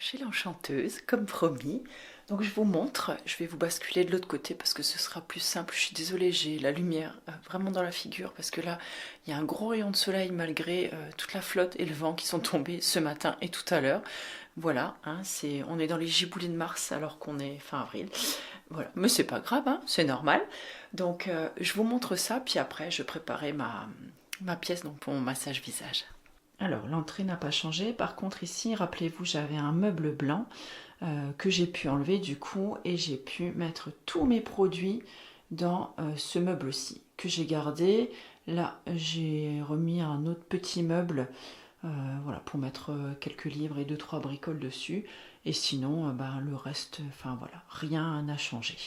chez l'enchanteuse, comme promis. Donc je vous montre, je vais vous basculer de l'autre côté parce que ce sera plus simple. Je suis désolée, j'ai la lumière vraiment dans la figure parce que là, il y a un gros rayon de soleil malgré toute la flotte et le vent qui sont tombés ce matin et tout à l'heure. Voilà, hein, on est dans les giboulées de mars alors qu'on est fin avril. Voilà, mais c'est pas grave, hein, c'est normal. Donc je vous montre ça, puis après je préparais ma pièce donc, pour mon massage visage. Alors, l'entrée n'a pas changé. Par contre, ici, rappelez-vous, j'avais un meuble blanc que j'ai pu enlever du coup et j'ai pu mettre tous mes produits dans ce meuble-ci que j'ai gardé. Là, j'ai remis un autre petit meuble voilà, pour mettre quelques livres et deux trois bricoles dessus. Et sinon, ben, le reste, enfin voilà, rien n'a changé.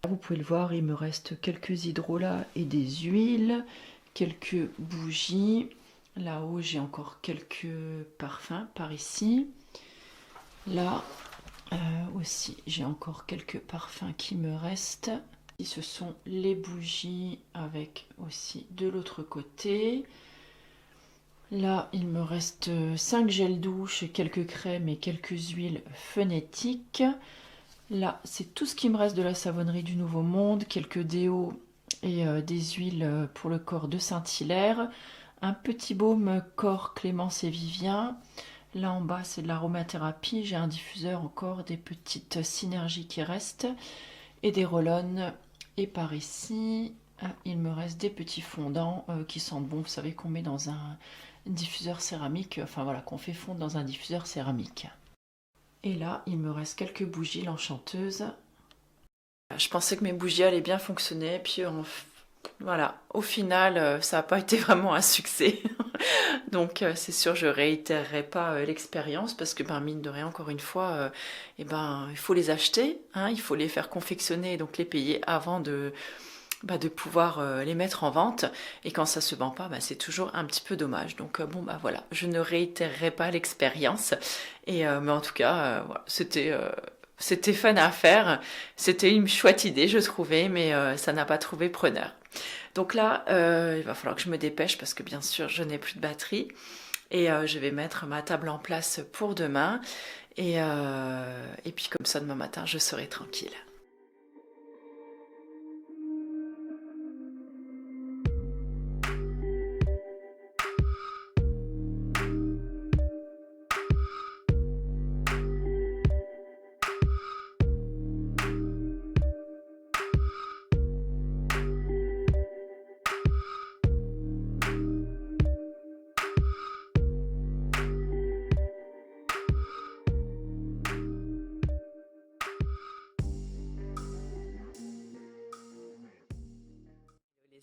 Vous pouvez le voir, il me reste quelques hydrolats et des huiles, quelques bougies. Là-haut, j'ai encore quelques parfums par ici. Là aussi, j'ai encore quelques parfums qui me restent. Et ce sont les bougies avec aussi de l'autre côté. Là, il me reste 5 gels douche, quelques crèmes et quelques huiles phonétiques. Là, c'est tout ce qui me reste de la savonnerie du Nouveau Monde, quelques déos et des huiles pour le corps de Saint-Hilaire. Un petit baume corps Clémence et Vivien. Là en bas, c'est de l'aromathérapie. J'ai un diffuseur encore, des petites synergies qui restent et des roll-on. Et par ici, il me reste des petits fondants qui sentent bon. Vous savez qu'on met dans un diffuseur céramique, enfin voilà, qu'on fait fondre dans un diffuseur céramique. Et là, il me reste quelques bougies, l'enchanteuse. Je pensais que mes bougies allaient bien fonctionner, puis voilà, au final, ça n'a pas été vraiment un succès. Donc c'est sûr, je réitérerai pas l'expérience parce que ben, mine de rien, encore une fois, eh ben, il faut les acheter, hein, il faut les faire confectionner, donc les payer avant de pouvoir les mettre en vente. Et quand ça se vend pas, c'est toujours un petit peu dommage. Donc bon, bah voilà, je ne réitérerai pas l'expérience. Mais en tout cas, voilà, c'était fun à faire. C'était une chouette idée, je trouvais, mais ça n'a pas trouvé preneur. Donc là, il va falloir que je me dépêche parce que bien sûr, je n'ai plus de batterie. Et je vais mettre ma table en place pour demain. Et puis comme ça, demain matin, je serai tranquille.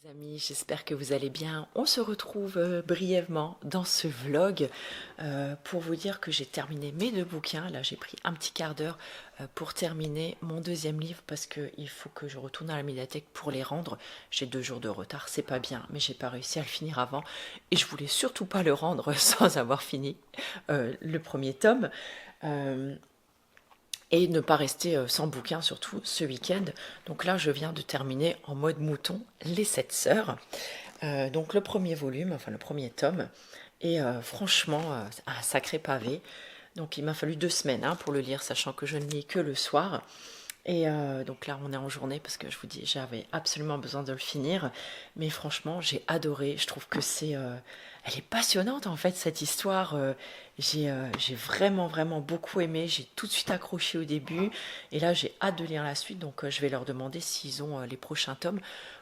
Les amis, j'espère que vous allez bien. On se retrouve brièvement dans ce vlog pour vous dire que j'ai terminé mes 2 bouquins. Là, j'ai pris un petit quart d'heure pour terminer mon 2e livre parce qu'il faut que je retourne à la médiathèque pour les rendre. J'ai 2 jours de retard, c'est pas bien, mais j'ai pas réussi à le finir avant et je voulais surtout pas le rendre sans avoir fini le premier tome. Et ne pas rester sans bouquin, surtout ce week-end. Donc là, je viens de terminer en mode mouton Les 7 sœurs. Donc le premier volume, enfin le premier tome. Et franchement, un sacré pavé. Donc il m'a fallu 2 semaines pour le lire, sachant que je ne lis que le soir. Et donc là, on est en journée parce que je vous dis, j'avais absolument besoin de le finir. Mais franchement, j'ai adoré. Je trouve que elle est passionnante en fait, cette histoire. J'ai vraiment, vraiment beaucoup aimé. J'ai tout de suite accroché au début. Et là, j'ai hâte de lire la suite. Donc je vais leur demander s'ils ont les prochains tomes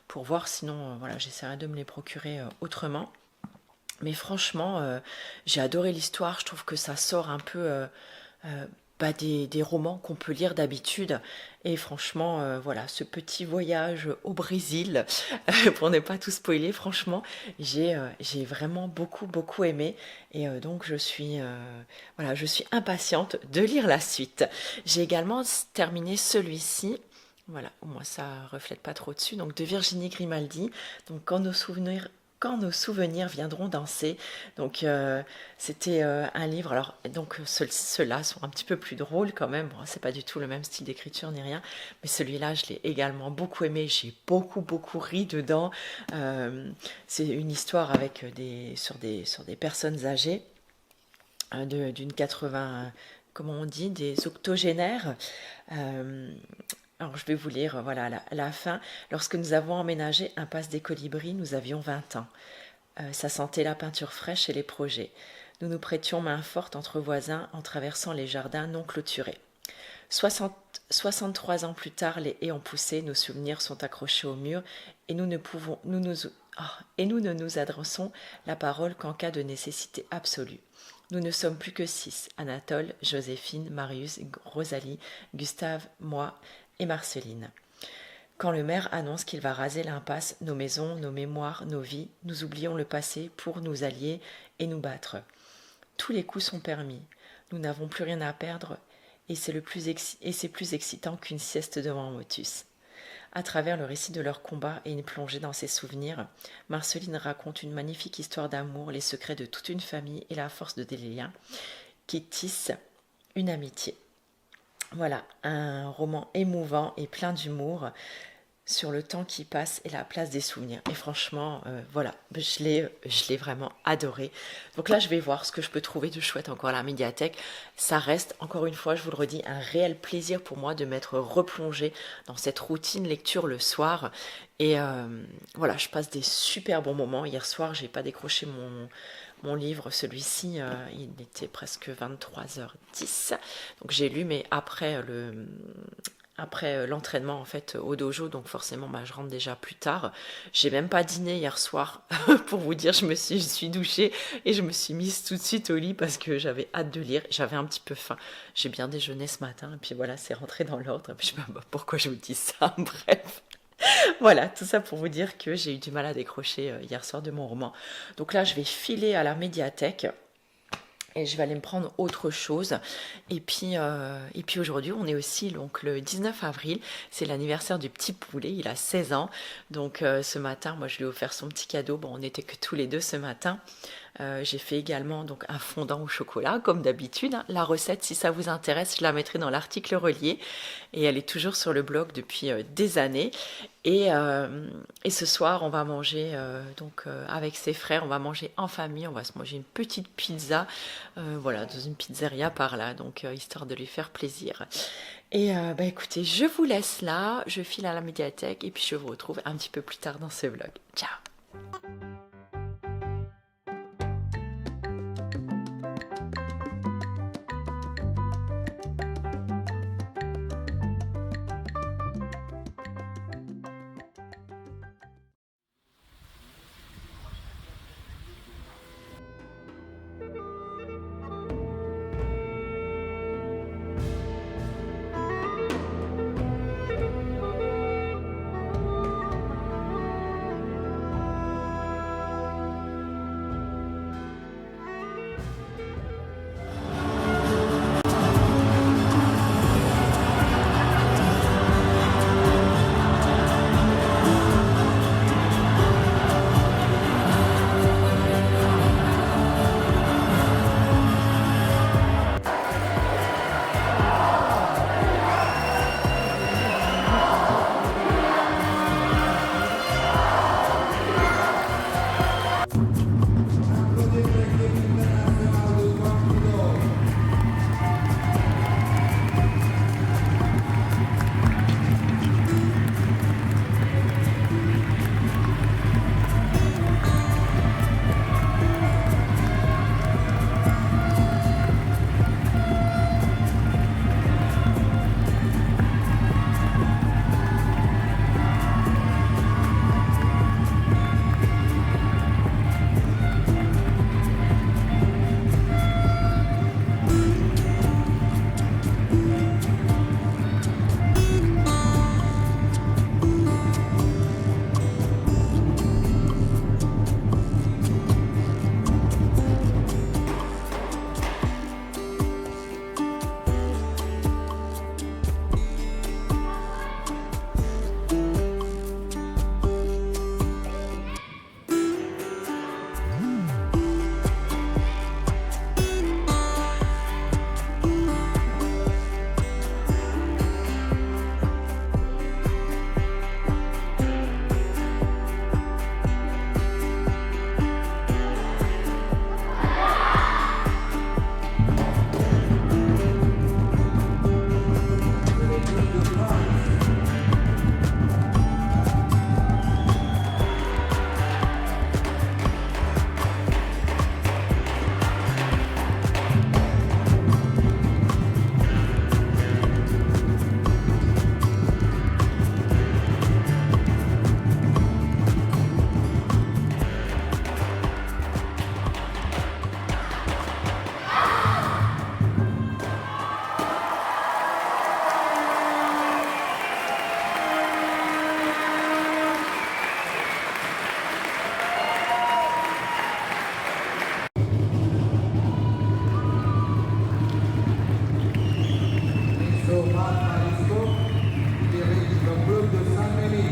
pour voir. Sinon, voilà, j'essaierai de me les procurer autrement. Mais franchement, j'ai adoré l'histoire. Je trouve que ça sort un peu des romans qu'on peut lire d'habitude. Et franchement, voilà, ce petit voyage au Brésil, pour ne pas tout spoiler, franchement, j'ai vraiment beaucoup, beaucoup aimé. Et donc, voilà, je suis impatiente de lire la suite. J'ai également terminé celui-ci. Voilà, au moins ça reflète pas trop dessus. Donc, de Virginie Grimaldi. Donc, quand nos souvenirs viendront danser. Donc c'était un livre. Alors donc ceux-là sont un petit peu plus drôles quand même. Bon, c'est pas du tout le même style d'écriture ni rien, mais celui-là je l'ai également beaucoup aimé. J'ai beaucoup beaucoup ri dedans. C'est une histoire avec sur des personnes âgées d'une comment on dit, des octogénaires. Euh, alors je vais vous lire voilà, la fin. Lorsque nous avons emménagé Impasse des Colibris, nous avions 20 ans. Ça sentait la peinture fraîche et les projets. Nous nous prêtions main forte entre voisins en traversant les jardins non clôturés. 60 63 ans plus tard, les haies ont poussé, nos souvenirs sont accrochés au mur et nous ne pouvons, et nous ne nous adressons la parole qu'en cas de nécessité absolue. Nous ne sommes plus que 6, Anatole, Joséphine, Marius, Rosalie, Gustave, moi et Marceline. Quand le maire annonce qu'il va raser l'impasse, nos maisons, nos mémoires, nos vies, nous oublions le passé pour nous allier et nous battre. Tous les coups sont permis. Nous n'avons plus rien à perdre et c'est plus excitant qu'une sieste devant Motus. À travers le récit de leur combat et une plongée dans ses souvenirs, Marceline raconte une magnifique histoire d'amour, les secrets de toute une famille et la force des liens qui tissent une amitié. Voilà, un roman émouvant et plein d'humour sur le temps qui passe et la place des souvenirs. Et franchement, voilà, je l'ai vraiment adoré. Donc là, je vais voir ce que je peux trouver de chouette encore à la médiathèque. Ça reste, encore une fois, je vous le redis, un réel plaisir pour moi de m'être replongée dans cette routine lecture le soir. Et voilà, je passe des super bons moments. Hier soir, j'ai pas décroché mon livre, celui-ci, il était presque 23h10. Donc j'ai lu, mais après l'entraînement en fait au dojo, donc forcément je rentre déjà plus tard. J'ai même pas dîné hier soir pour vous dire, je suis douchée et je me suis mise tout de suite au lit parce que j'avais hâte de lire, j'avais un petit peu faim. J'ai bien déjeuné ce matin et puis voilà, c'est rentré dans l'ordre. Et puis je sais pas pourquoi je vous dis ça, bref. Voilà, tout ça pour vous dire que j'ai eu du mal à décrocher hier soir de mon roman. Donc là, je vais filer à la médiathèque et je vais aller me prendre autre chose. Et puis aujourd'hui, on est aussi donc, le 19 avril, c'est l'anniversaire du petit poulet, il a 16 ans. Donc ce matin, moi je lui ai offert son petit cadeau, bon on n'était que tous les deux ce matin. J'ai fait également donc un fondant au chocolat, comme d'habitude. La recette, si ça vous intéresse, je la mettrai dans l'article relié. Et elle est toujours sur le blog depuis des années. Et ce soir, on va manger avec ses frères, on va manger en famille, on va se manger une petite pizza, voilà, dans une pizzeria par là, donc histoire de lui faire plaisir. Et écoutez, je vous laisse là, je file à la médiathèque et puis je vous retrouve un petit peu plus tard dans ce vlog. Ciao! Tomás Marisco, qui dirige le club de Saint-Denis.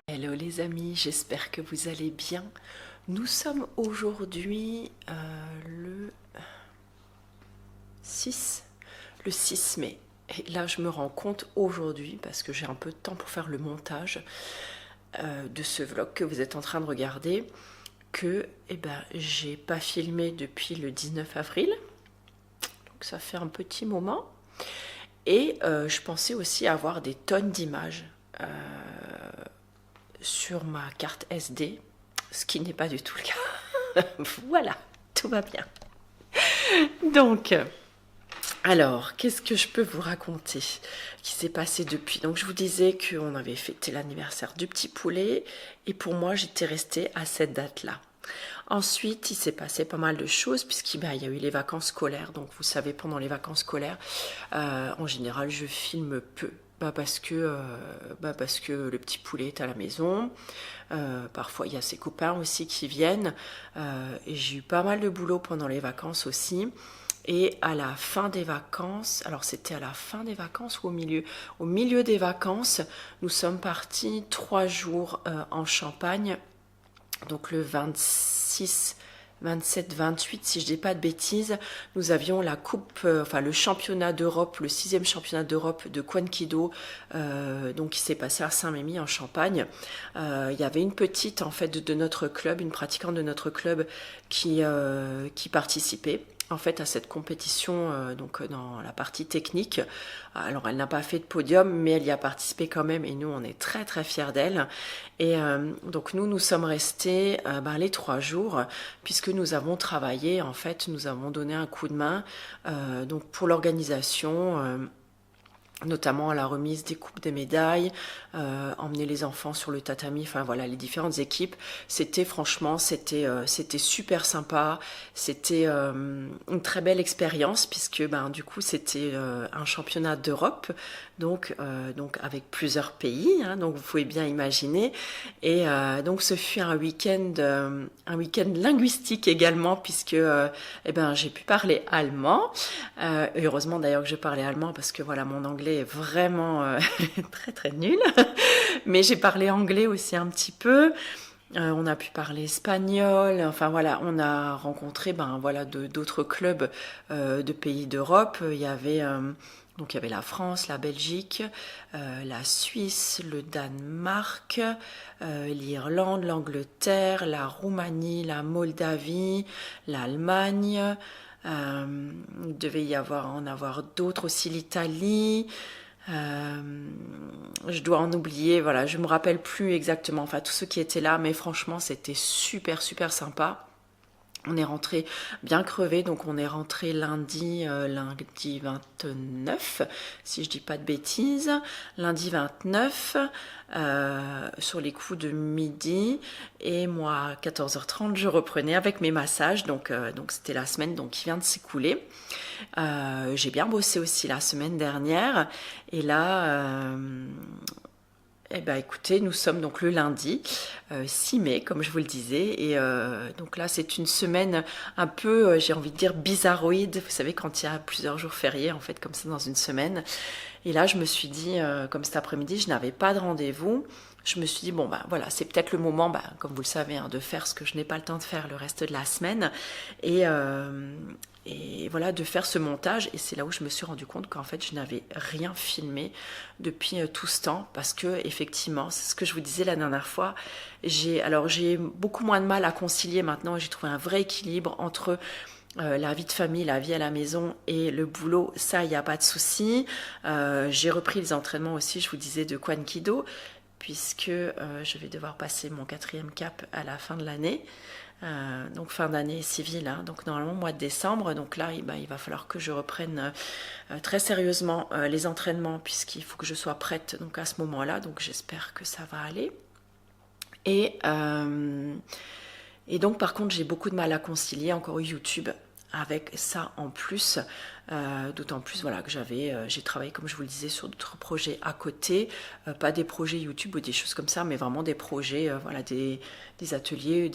Hello les amis, j'espère que vous allez bien. Nous sommes aujourd'hui le 6 mai. Et là, je me rends compte aujourd'hui, parce que j'ai un peu de temps pour faire le montage de ce vlog que vous êtes en train de regarder, que j'ai pas filmé depuis le 19 avril. Donc ça fait un petit moment. Et je pensais aussi avoir des tonnes d'images sur ma carte SD, ce qui n'est pas du tout le cas. Voilà, tout va bien. Donc, alors, qu'est-ce que je peux vous raconter qui s'est passé depuis? Donc, je vous disais qu'on avait fêté l'anniversaire du petit poulet et pour moi, j'étais restée à cette date-là. Ensuite, il s'est passé pas mal de choses puisqu'il y a eu les vacances scolaires. Donc, vous savez, pendant les vacances scolaires, en général, je filme peu. Parce que le petit poulet est à la maison. Parfois, il y a ses copains aussi qui viennent. Et j'ai eu pas mal de boulot pendant les vacances aussi. Et à la fin des vacances, alors c'était à la fin des vacances ou au milieu? Au milieu des vacances, nous sommes partis 3 jours en Champagne, donc le 26, 27, 28, si je dis pas de bêtises. Nous avions la coupe, enfin le championnat d'Europe, le 6e championnat d'Europe de Kwan-Kido, donc qui s'est passé à Saint-Mémy en Champagne. Il y avait une petite en fait de notre club, une pratiquante de notre club qui participait en fait à cette compétition, donc dans la partie technique. Alors elle n'a pas fait de podium, mais elle y a participé quand même, et nous on est très très fiers d'elle. Et donc nous sommes restés les 3 jours, puisque nous avons travaillé, en fait nous avons donné un coup de main donc pour l'organisation, notamment à la remise des coupes, des médailles, emmener les enfants sur le tatami, enfin voilà, les différentes équipes. C'était super sympa, c'était une très belle expérience, puisque du coup c'était un championnat d'Europe, donc avec plusieurs pays, hein, donc vous pouvez bien imaginer. Et donc ce fut un week-end linguistique également, puisque j'ai pu parler allemand. Heureusement d'ailleurs que je parlais allemand, parce que voilà, mon anglais est vraiment très très nul. Mais j'ai parlé anglais aussi un petit peu. On a pu parler espagnol. Enfin voilà, on a rencontré d'autres clubs de pays d'Europe. Il y avait la France, la Belgique, la Suisse, le Danemark, l'Irlande, l'Angleterre, la Roumanie, la Moldavie, l'Allemagne. Il devait en avoir d'autres aussi, l'Italie. Je dois en oublier, voilà, je me rappelle plus exactement, enfin tous ceux qui étaient là, mais franchement c'était super super sympa. On est rentré bien crevé, donc on est rentré lundi 29, si je dis pas de bêtises, lundi 29, sur les coups de midi, et moi à 14h30 je reprenais avec mes massages, donc c'était la semaine qui vient de s'écouler. J'ai bien bossé aussi la semaine dernière, et là écoutez, nous sommes donc le lundi 6 mai, comme je vous le disais, et donc là c'est une semaine un peu, j'ai envie de dire, bizarroïde. Vous savez, quand il y a plusieurs jours fériés, en fait, comme ça dans une semaine. Et là je me suis dit, comme cet après-midi je n'avais pas de rendez-vous, je me suis dit, voilà, c'est peut-être le moment, comme vous le savez, de faire ce que je n'ai pas le temps de faire le reste de la semaine, et voilà, de faire ce montage. Et c'est là où je me suis rendu compte qu'en fait je n'avais rien filmé depuis tout ce temps, parce que effectivement, c'est ce que je vous disais la dernière fois, j'ai beaucoup moins de mal à concilier maintenant. J'ai trouvé un vrai équilibre entre la vie de famille, la vie à la maison et le boulot. Ça, il n'y a pas de souci. J'ai repris les entraînements aussi, je vous disais, de Kwan-Kido, puisque je vais devoir passer mon 4e cap à la fin de l'année. Donc fin d'année civile, hein, donc normalement mois de décembre. Donc là il va falloir que je reprenne très sérieusement les entraînements, puisqu'il faut que je sois prête donc à ce moment-là. Donc j'espère que ça va aller. Et donc par contre j'ai beaucoup de mal à concilier encore YouTube avec ça en plus, d'autant plus voilà, que j'ai travaillé, comme je vous le disais, sur d'autres projets à côté, pas des projets YouTube ou des choses comme ça, mais vraiment des projets, des ateliers,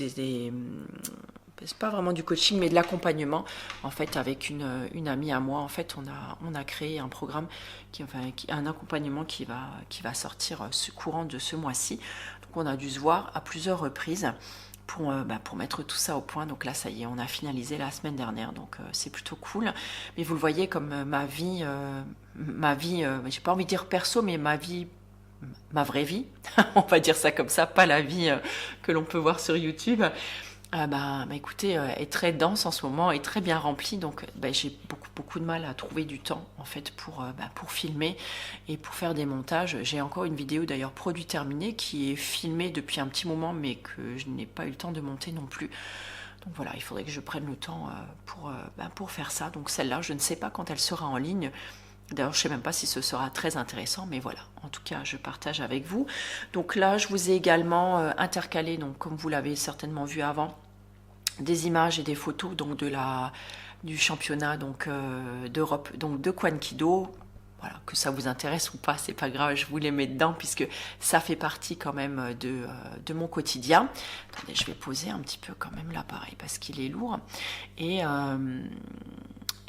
c'est pas vraiment du coaching, mais de l'accompagnement. En fait, avec une amie à moi, en fait, on a créé un programme, un accompagnement qui va sortir courant de ce mois-ci. Donc on a dû se voir à plusieurs reprises pour mettre tout ça au point. Donc là ça y est, on a finalisé la semaine dernière, donc c'est plutôt cool. Mais vous le voyez, comme ma vie, j'ai pas envie de dire perso, mais ma vraie vie, on va dire ça comme ça, pas la vie que l'on peut voir sur YouTube, écoutez, est très dense en ce moment, est très bien remplie. Donc j'ai beaucoup de mal à trouver du temps en fait pour filmer et pour faire des montages. J'ai encore une vidéo d'ailleurs produit terminée qui est filmée depuis un petit moment, mais que je n'ai pas eu le temps de monter non plus. Donc voilà, il faudrait que je prenne le temps pour faire ça. Donc celle-là, je ne sais pas quand elle sera en ligne. D'ailleurs, je ne sais même pas si ce sera très intéressant, mais voilà, en tout cas, je partage avec vous. Donc là, je vous ai également intercalé, donc comme vous l'avez certainement vu avant, des images et des photos donc du championnat d'Europe, donc de Kwan-Kido. Voilà, que ça vous intéresse ou pas, c'est pas grave, je vous les mets dedans puisque ça fait partie quand même de mon quotidien. Attendez, je vais poser un petit peu quand même l'appareil parce qu'il est lourd.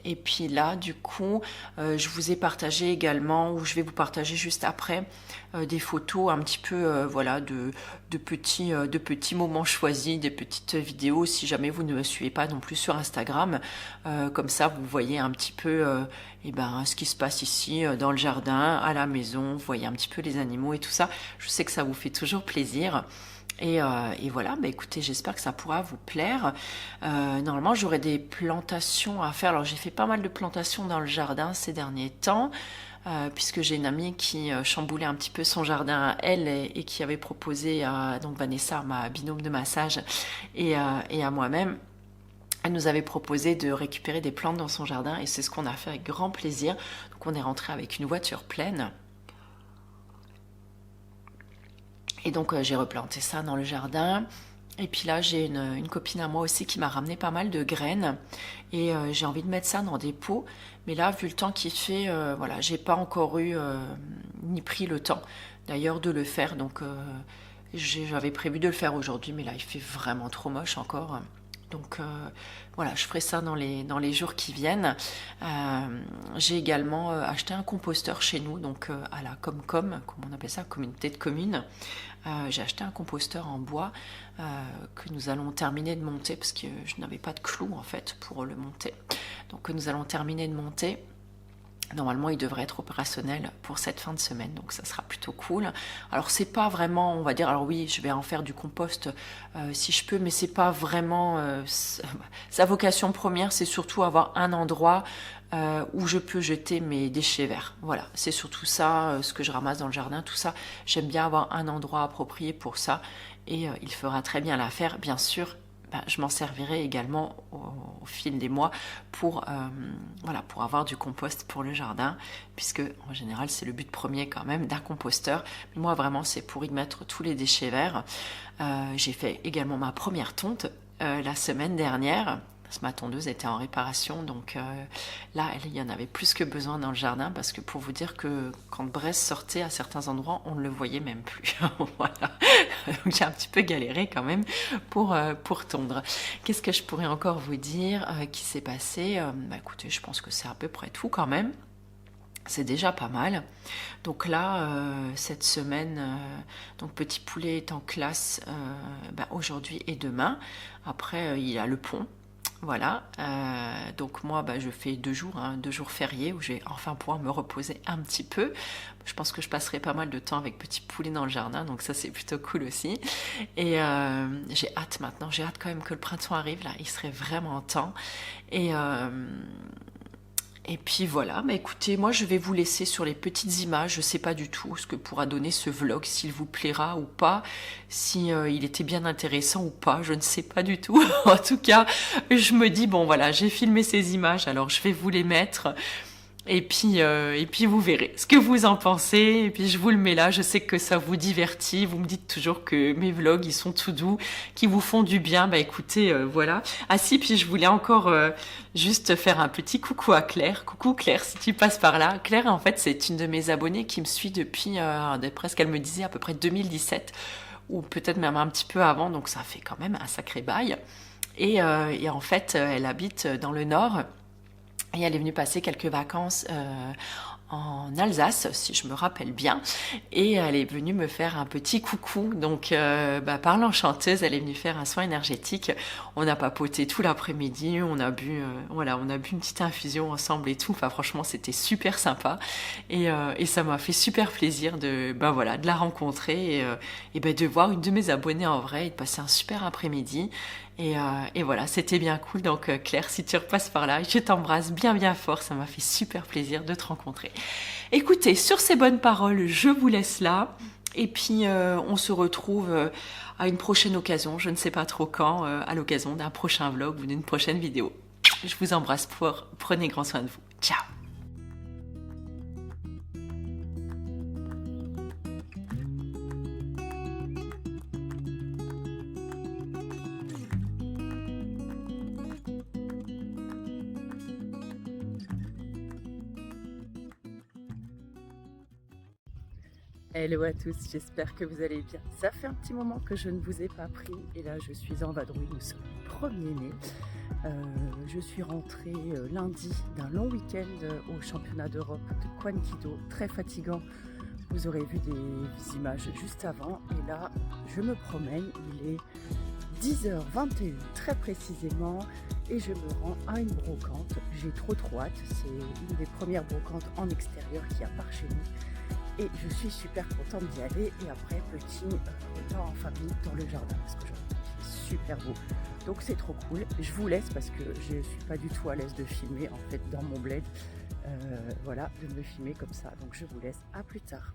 Et puis là, du coup, je vous ai partagé également, ou je vais vous partager juste après, des photos un petit peu voilà, de petits moments choisis, des petites vidéos, si jamais vous ne me suivez pas non plus sur Instagram. Comme ça, vous voyez un petit peu ce qui se passe ici, dans le jardin, à la maison, vous voyez un petit peu les animaux et tout ça. Je sais que ça vous fait toujours plaisir. Et voilà, écoutez, j'espère que ça pourra vous plaire. Normalement, j'aurai des plantations à faire. Alors, j'ai fait pas mal de plantations dans le jardin ces derniers temps, puisque j'ai une amie qui chamboulait un petit peu son jardin à elle et qui avait proposé à donc Vanessa, ma binôme de massage, et à moi-même. Elle nous avait proposé de récupérer des plantes dans son jardin et c'est ce qu'on a fait avec grand plaisir. Donc, on est rentré avec une voiture pleine. Et donc j'ai replanté ça dans le jardin. Et puis là j'ai une copine à moi aussi qui m'a ramené pas mal de graines. Et j'ai envie de mettre ça dans des pots. Mais là vu le temps qu'il fait, voilà, j'ai pas encore eu ni pris le temps d'ailleurs de le faire. Donc j'avais prévu de le faire aujourd'hui. Mais là il fait vraiment trop moche encore. Donc voilà, je ferai ça dans les jours qui viennent. J'ai également acheté un composteur chez nous, donc à la Comcom, comme on appelle ça, communauté de communes. J'ai acheté un composteur en bois que nous allons terminer de monter parce que je n'avais pas de clous en fait pour le monter. Donc nous allons terminer de monter. Normalement, il devrait être opérationnel pour cette fin de semaine, donc ça sera plutôt cool. Alors, c'est pas vraiment, on va dire, alors oui, je vais en faire du compost si je peux, mais c'est pas vraiment sa vocation première, c'est surtout avoir un endroit où je peux jeter mes déchets verts. Voilà, c'est surtout ça, ce que je ramasse dans le jardin, tout ça. J'aime bien avoir un endroit approprié pour ça, et il fera très bien l'affaire, bien sûr. Je m'en servirai également au fil des mois pour avoir du compost pour le jardin, puisque en général c'est le but premier quand même d'un composteur. Mais moi vraiment c'est pour y mettre tous les déchets verts. J'ai fait également ma première tonte la semaine dernière. Ma tondeuse était en réparation, donc là, il y en avait plus que besoin dans le jardin, parce que pour vous dire que quand Brest sortait à certains endroits, on ne le voyait même plus. Voilà. Donc j'ai un petit peu galéré quand même pour tondre. Qu'est-ce que je pourrais encore vous dire qui s'est passé écoutez, je pense que c'est à peu près tout quand même. C'est déjà pas mal. Donc là, cette semaine, donc Petit Poulet est en classe aujourd'hui et demain. Après, il y a le pont. Voilà, donc moi je fais 2 jours, 2 jours fériés où je vais enfin pouvoir me reposer un petit peu. Je pense que je passerai pas mal de temps avec Petit Poulet dans le jardin, donc ça c'est plutôt cool aussi. Et j'ai hâte maintenant, j'ai hâte quand même que le printemps arrive, là il serait vraiment temps. Et puis voilà, écoutez, moi je vais vous laisser sur les petites images, je sais pas du tout ce que pourra donner ce vlog, s'il vous plaira ou pas, si il était bien intéressant ou pas, je ne sais pas du tout. En tout cas, je me dis, bon voilà, j'ai filmé ces images, alors je vais vous les mettre. Et puis vous verrez ce que vous en pensez. Et puis je vous le mets là. Je sais que ça vous divertit. Vous me dites toujours que mes vlogs ils sont tout doux, qui vous font du bien. Écoutez, voilà. Ah si, puis je voulais encore juste faire un petit coucou à Claire. Coucou Claire, si tu passes par là. Claire, en fait, c'est une de mes abonnées qui me suit depuis, d'après ce qu'elle me disait, à peu près 2017 ou peut-être même un petit peu avant. Donc ça fait quand même un sacré bail. Et en fait, elle habite dans le Nord. Et elle est venue passer quelques vacances en Alsace, si je me rappelle bien. Et elle est venue me faire un petit coucou. Donc, par l'enchanteuse, elle est venue faire un soin énergétique. On a papoté tout l'après-midi. On a bu une petite infusion ensemble et tout. Enfin, franchement, c'était super sympa. Et ça m'a fait super plaisir de la rencontrer et de voir une de mes abonnées en vrai et de passer un super après-midi. Et voilà, c'était bien cool. Donc Claire, si tu repasses par là, je t'embrasse bien bien fort. Ça m'a fait super plaisir de te rencontrer. Écoutez, sur ces bonnes paroles, je vous laisse là. Et puis on se retrouve à une prochaine occasion. Je ne sais pas trop quand, à l'occasion d'un prochain vlog ou d'une prochaine vidéo. Je vous embrasse fort. Prenez grand soin de vous. Ciao. Hello à tous, j'espère que vous allez bien. Ça fait un petit moment que je ne vous ai pas pris et là je suis en vadrouille, nous sommes le 1er mai. Je suis rentrée lundi d'un long week-end au championnat d'Europe de Kwan-Kido, très fatigant. Vous aurez vu des images juste avant et là je me promène, il est 10h21 très précisément et je me rends à une brocante. J'ai trop hâte, c'est une des premières brocantes en extérieur qu'il y a par chez nous. Et je suis super contente d'y aller. Et après, petit repas en famille dans le jardin. Parce qu'aujourd'hui, il fait super beau. Donc c'est trop cool. Je vous laisse parce que je ne suis pas du tout à l'aise de filmer en fait dans mon bled. Voilà, de me filmer comme ça. Donc je vous laisse. À plus tard.